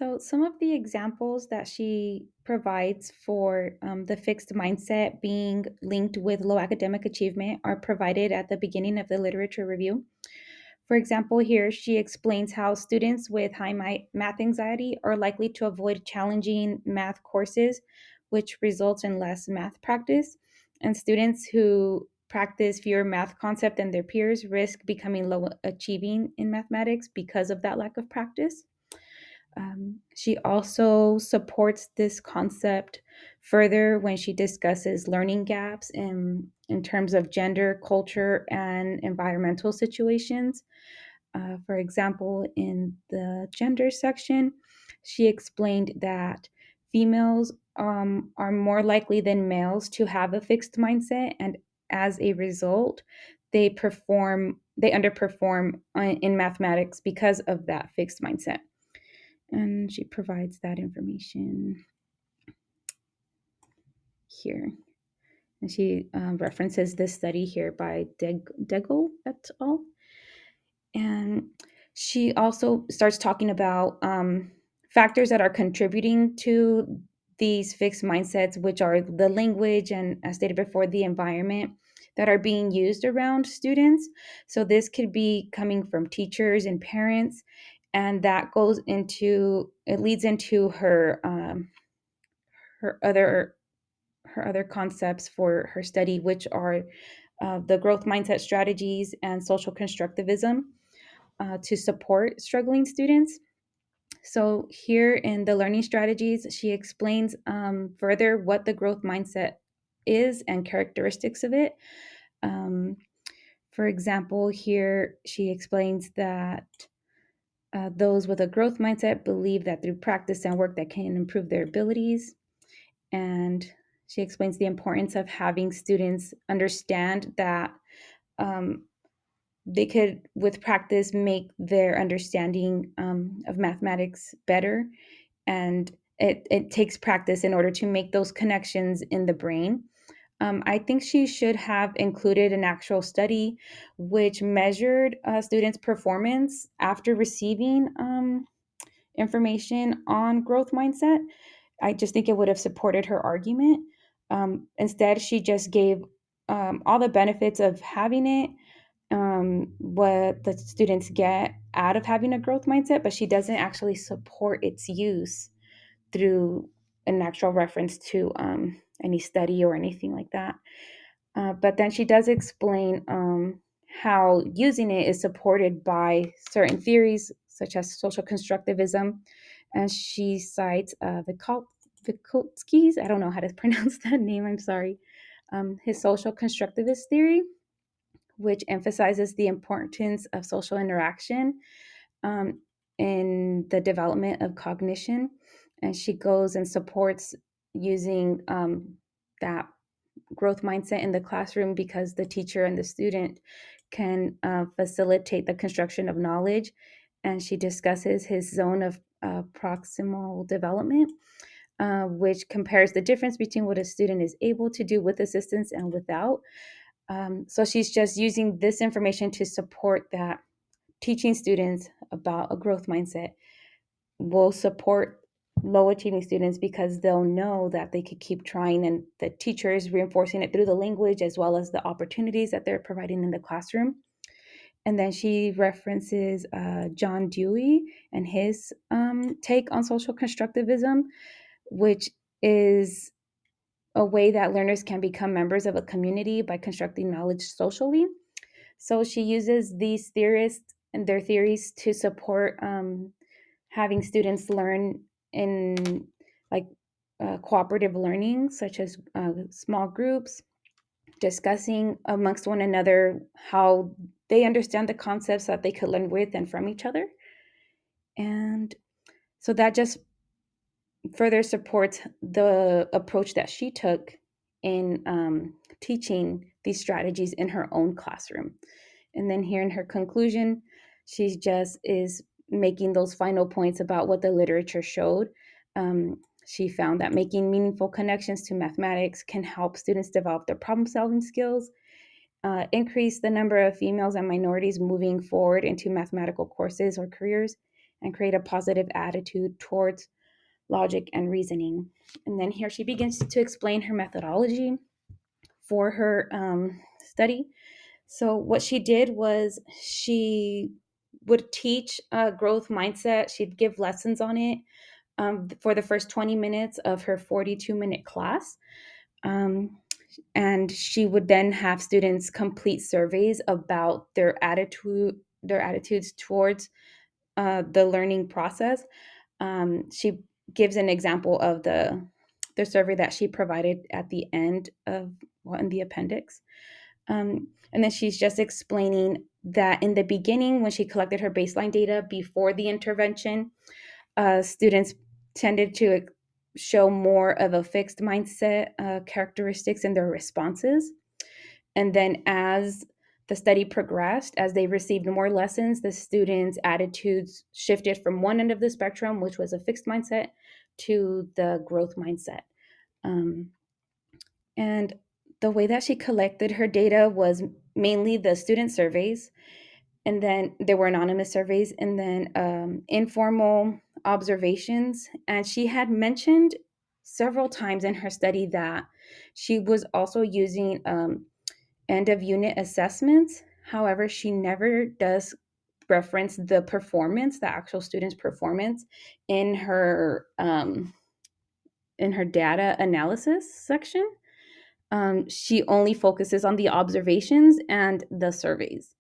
So, some of the examples that she provides for the fixed mindset being linked with low academic achievement are provided at the beginning of the literature review. For example, here she explains how students with high math anxiety are likely to avoid challenging math courses, which results in less math practice. And students who practice fewer math concepts than their peers risk becoming low achieving in mathematics because of that lack of practice. She also supports this concept further when she discusses learning gaps in terms of gender, culture, and environmental situations. For example, in the gender section, she explained that females are more likely than males to have a fixed mindset, and as a result, they underperform in mathematics because of that fixed mindset. And she provides that information here. And she references this study here by Degel et al. And she also starts talking about factors that are contributing to these fixed mindsets, which are the language and, as stated before, the environment that are being used around students. So this could be coming from teachers and parents, and that goes into it leads into her other her other concepts for her study, which are the growth mindset strategies and social constructivism to support struggling students. So, here in the learning strategies, she explains further what the growth mindset is and characteristics of it. Um, for example, here she explains that those with a growth mindset believe that through practice and work that can improve their abilities. And she explains the importance of having students understand that um, they could, with practice, make their understanding of mathematics better. And it takes practice in order to make those connections in the brain. I think she should have included an actual study which measured students' performance after receiving information on growth mindset. I just think it would have supported her argument. Instead, she just gave all the benefits of having it, what the students get out of having a growth mindset, but she doesn't actually support its use through an actual reference to any study or anything like that. But then she does explain how using it is supported by certain theories, such as social constructivism. And she cites Vygotsky's, I don't know how to pronounce that name, I'm sorry, his social constructivist theory, which emphasizes the importance of social interaction um, in the development of cognition. And she goes and supports using that growth mindset in the classroom because the teacher and the student can facilitate the construction of knowledge. And she discusses his zone of proximal development, which compares the difference between what a student is able to do with assistance and without. So she's just using this information to support that teaching students about a growth mindset will support low achieving students because they'll know that they could keep trying, and the teacher is reinforcing it through the language as well as the opportunities that they're providing in the classroom. And then she references John Dewey and his take on social constructivism, which is a way that learners can become members of a community by constructing knowledge socially. So she uses these theorists and their theories to support having students learn in like cooperative learning, such as small groups, discussing amongst one another how they understand the concepts that they could learn with and from each other. And so that just further supports the approach that she took in teaching these strategies in her own classroom. And then here in her conclusion, she just is making those final points about what the literature showed. She found that making meaningful connections to mathematics can help students develop their problem solving skills, increase the number of females and minorities moving forward into mathematical courses or careers, and create a positive attitude towards logic and reasoning. And then here she begins to explain her methodology for her study. So, what she did was she would teach a growth mindset, she'd give lessons on it for the first 20 minutes of her 42-minute class. Um, and she would then have students complete surveys about their attitudes towards the learning process. She gives an example of the survey that she provided at the end of, well, in the appendix. And then she's just explaining that in the beginning, when she collected her baseline data before the intervention, students tended to show more of a fixed mindset characteristics in their responses. And then as the study progressed, as they received more lessons, the students' attitudes shifted from one end of the spectrum, which was a fixed mindset, to the growth mindset. Um, and the way that she collected her data was mainly the student surveys, and then there were anonymous surveys, and then informal observations. And she had mentioned several times in her study that she was also using end of unit assessments. However, she never does reference the performance, the actual student's performance in her data analysis section. She only focuses on the observations and the surveys.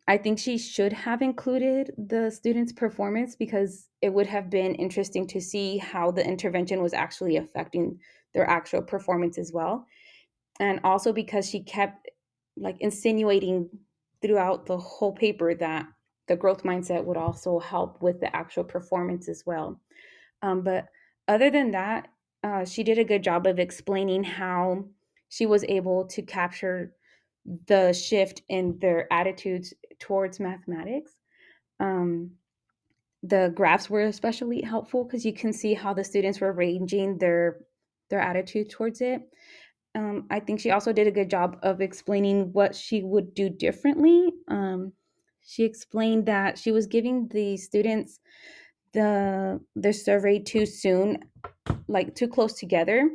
I think she should have included the students' performance because it would have been interesting to see how the intervention was actually affecting their actual performance as well. And also because she kept like insinuating throughout the whole paper that the growth mindset would also help with the actual performance as well. But other than that, she did a good job of explaining how she was able to capture the shift in their attitudes towards mathematics. Um, the graphs were especially helpful because you can see how the students were ranging their attitude towards it. I think she also did a good job of explaining what she would do differently. She explained that she was giving the students the survey too soon, like too close together,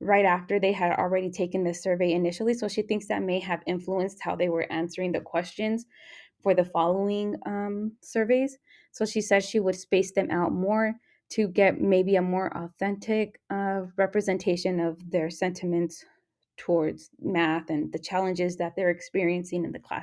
right after they had already taken the survey initially. So she thinks that may have influenced how they were answering the questions for the following surveys. So she said she would space them out more to get maybe a more authentic representation of their sentiments towards math and the challenges that they're experiencing in the classroom.